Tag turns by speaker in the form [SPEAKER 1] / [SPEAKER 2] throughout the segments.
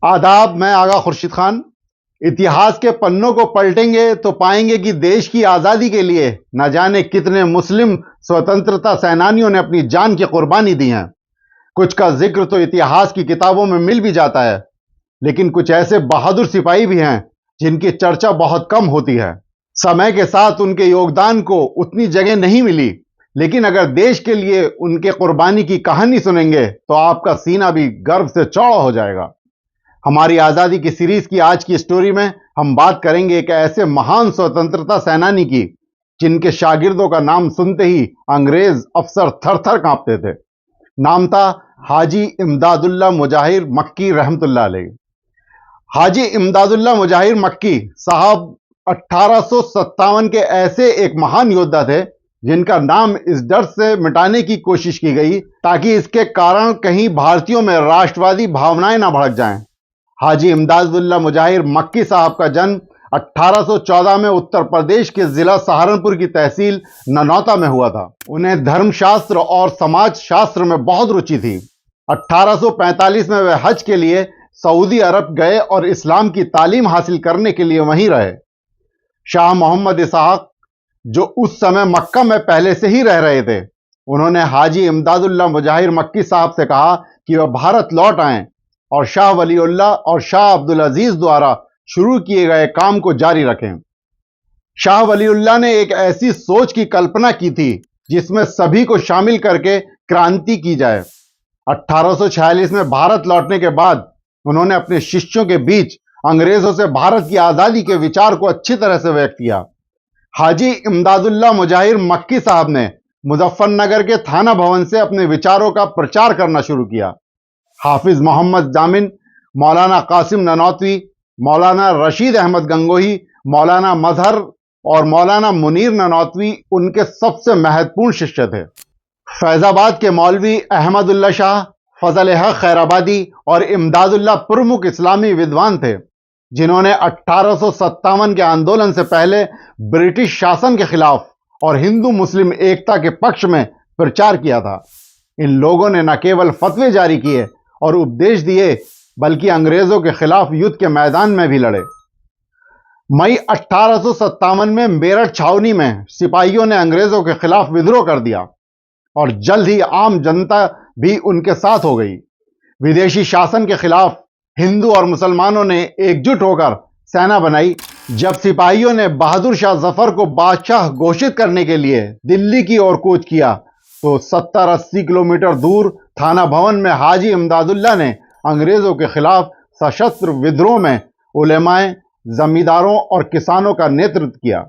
[SPEAKER 1] आदाब। मैं आगा खुर्शीद खान। इतिहास के पन्नों को पलटेंगे तो पाएंगे कि देश की आजादी के लिए न जाने कितने मुस्लिम स्वतंत्रता सेनानियों ने अपनी जान की कुर्बानी दी है। कुछ का जिक्र तो इतिहास की किताबों में मिल भी जाता है, लेकिन कुछ ऐसे बहादुर सिपाही भी हैं जिनकी चर्चा बहुत कम होती है। समय के साथ उनके योगदान को उतनी जगह नहीं मिली, लेकिन अगर देश के लिए उनके कुर्बानी की कहानी सुनेंगे तो आपका सीना भी गर्व से चौड़ा हो जाएगा। हमारी आजादी की सीरीज की आज की स्टोरी में हम बात करेंगे एक ऐसे महान स्वतंत्रता सेनानी की जिनके शागिर्दों का नाम सुनते ही अंग्रेज अफसर थर थर कांपते थे। नाम था हाजी इमदादुल्लाह मुजाहिर मक्की रहमतुल्लाह अलैह। हाजी इमदादुल्लाह मुजाहिर मक्की साहब 1857 के ऐसे एक महान योद्धा थे जिनका नाम इस डर से मिटाने की कोशिश की गई ताकि इसके कारण कहीं भारतीयों में राष्ट्रवादी भावनाएं ना भड़क जाएं। हाजी इमदादुल्लाह मुजाहिर मक्की साहब का जन्म 1814 में उत्तर प्रदेश के जिला सहारनपुर की तहसील ननौता में हुआ था। उन्हें धर्मशास्त्र और समाज शास्त्र में बहुत रुचि थी। 1845 में वे हज के लिए सऊदी अरब गए और इस्लाम की तालीम हासिल करने के लिए वहीं रहे। शाह मोहम्मद इसहाक, जो उस समय मक्का में पहले से ही रह रहे थे, उन्होंने हाजी इमदादुल्लाह मुजाहिर मक्की साहब से कहा कि वह भारत लौट आएं और शाह वलीउल्लाह और शाह अब्दुल अजीज द्वारा शुरू किए गए काम को जारी रखें। शाह वलीउल्लाह ने एक ऐसी सोच की कल्पना की थी जिसमें सभी को शामिल करके क्रांति की जाए। 1846 में भारत लौटने के बाद उन्होंने अपने शिष्यों के बीच अंग्रेजों से भारत की आजादी के विचार को अच्छी तरह से व्यक्त किया। हाजी इमदादुल्लाह मुजाहिर मक्की साहब ने मुजफ्फरनगर के थाना भवन से अपने विचारों का प्रचार करना शुरू किया। हाफिज मोहम्मद जामिन, मौलाना कासिम ननौतवी, मौलाना रशीद अहमद गंगोही, मौलाना मजहर और मौलाना मुनीर ननौतवी उनके सबसे महत्वपूर्ण शिष्य थे। फैजाबाद के मौलवी अहमदुल्ला शाह, फजल हक खैराबादी और इमदादुल्लाह प्रमुख इस्लामी विद्वान थे जिन्होंने 1857 के आंदोलन से पहले ब्रिटिश शासन के खिलाफ और हिंदू मुस्लिम एकता के पक्ष में प्रचार किया था। इन लोगों ने न केवल फतवे जारी किए और उपदेश दिए, बल्कि अंग्रेजों के खिलाफ युद्ध के मैदान में भी लड़े। मई 1857 में मेरठ छावनी में सिपाहियों ने अंग्रेजों के खिलाफ विद्रोह कर दिया और जल्द ही आम जनता भी उनके साथ हो गई। विदेशी शासन के खिलाफ हिंदू और मुसलमानों ने एकजुट होकर सेना बनाई। जब सिपाहियों ने बहादुर शाह जफर को बादशाह घोषित करने के लिए दिल्ली की ओर कूच किया तो 70-80 किलोमीटर दूर थाना भवन में हाजी इमदादुल्लाह ने अंग्रेजों के खिलाफ सशस्त्र विद्रोह में उलेमाए, जमींदारों और किसानों का नेतृत्व किया।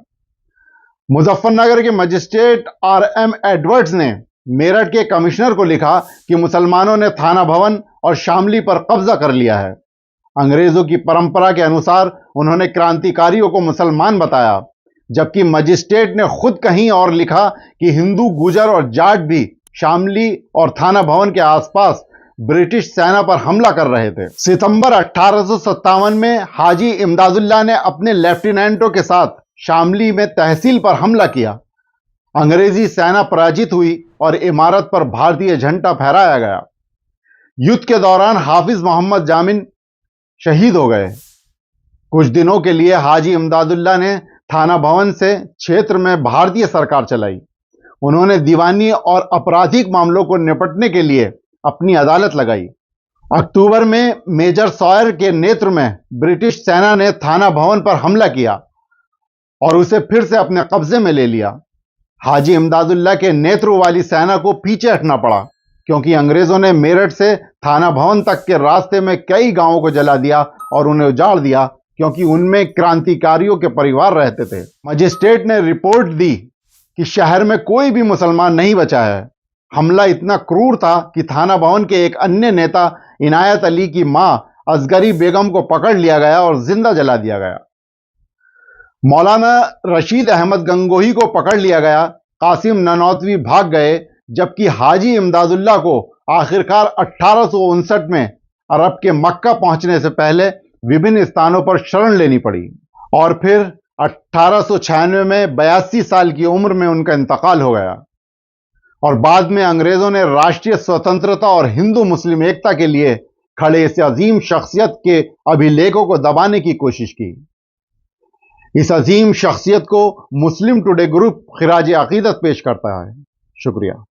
[SPEAKER 1] मुजफ्फरनगर के मजिस्ट्रेट RM एडवर्ड्स ने मेरठ के कमिश्नर को लिखा कि मुसलमानों ने थाना भवन और शामली पर कब्जा कर लिया है। अंग्रेजों की परंपरा के अनुसार उन्होंने क्रांतिकारियों को मुसलमान बताया, जबकि मजिस्ट्रेट ने खुद कहीं और लिखा कि हिंदू, गुजर और जाट भी शामली और थाना भवन के आसपास ब्रिटिश सेना पर हमला कर रहे थे। सितंबर 1857 में हाजी इमदादुल्लाह ने अपने लेफ्टिनेंटों के साथ शामली में तहसील पर हमला किया। अंग्रेजी सेना पराजित हुई और इमारत पर भारतीय झंडा फहराया गया। युद्ध के दौरान हाफिज मोहम्मद जामिन शहीद हो गए। कुछ दिनों के लिए हाजी इमदादुल्लाह ने थाना भवन से क्षेत्र में भारतीय सरकार चलाई। उन्होंने दीवानी और आपराधिक मामलों को निपटने के लिए अपनी अदालत लगाई। अक्टूबर में मेजर सॉयर के नेतृत्व में ब्रिटिश सेना ने थाना भवन पर हमला किया और उसे फिर से अपने कब्जे में ले लिया। हाजी इमदादुल्लाह के नेतृत्व वाली सेना को पीछे हटना पड़ा क्योंकि अंग्रेजों ने मेरठ से थाना भवन तक के रास्ते में कई गांवों को जला दिया और उन्हें उजाड़ दिया क्योंकि उनमें क्रांतिकारियों के परिवार रहते थे। मजिस्ट्रेट ने रिपोर्ट दी कि शहर में कोई भी मुसलमान नहीं बचा है। हमला इतना क्रूर था कि थाना भवन के एक अन्य नेता इनायत अली की मां असगरी बेगम को पकड़ लिया गया और जिंदा जला दिया गया। मौलाना रशीद अहमद गंगोही को पकड़ लिया गया। कासिम ननौतवी भाग गए, जबकि हाजी इमदादुल्लाह को आखिरकार 1859 में अरब के मक्का पहुंचने से पहले विभिन्न स्थानों पर शरण लेनी पड़ी और फिर 1896 में 82 साल की उम्र में उनका इंतकाल हो गया। और बाद में अंग्रेजों ने राष्ट्रीय स्वतंत्रता और हिंदू मुस्लिम एकता के लिए खड़े इस अजीम शख्सियत के अभिलेखों को दबाने की कोशिश की। इस अजीम शख्सियत को मुस्लिम टुडे ग्रुप खिराज अकीदत पेश करता है। शुक्रिया।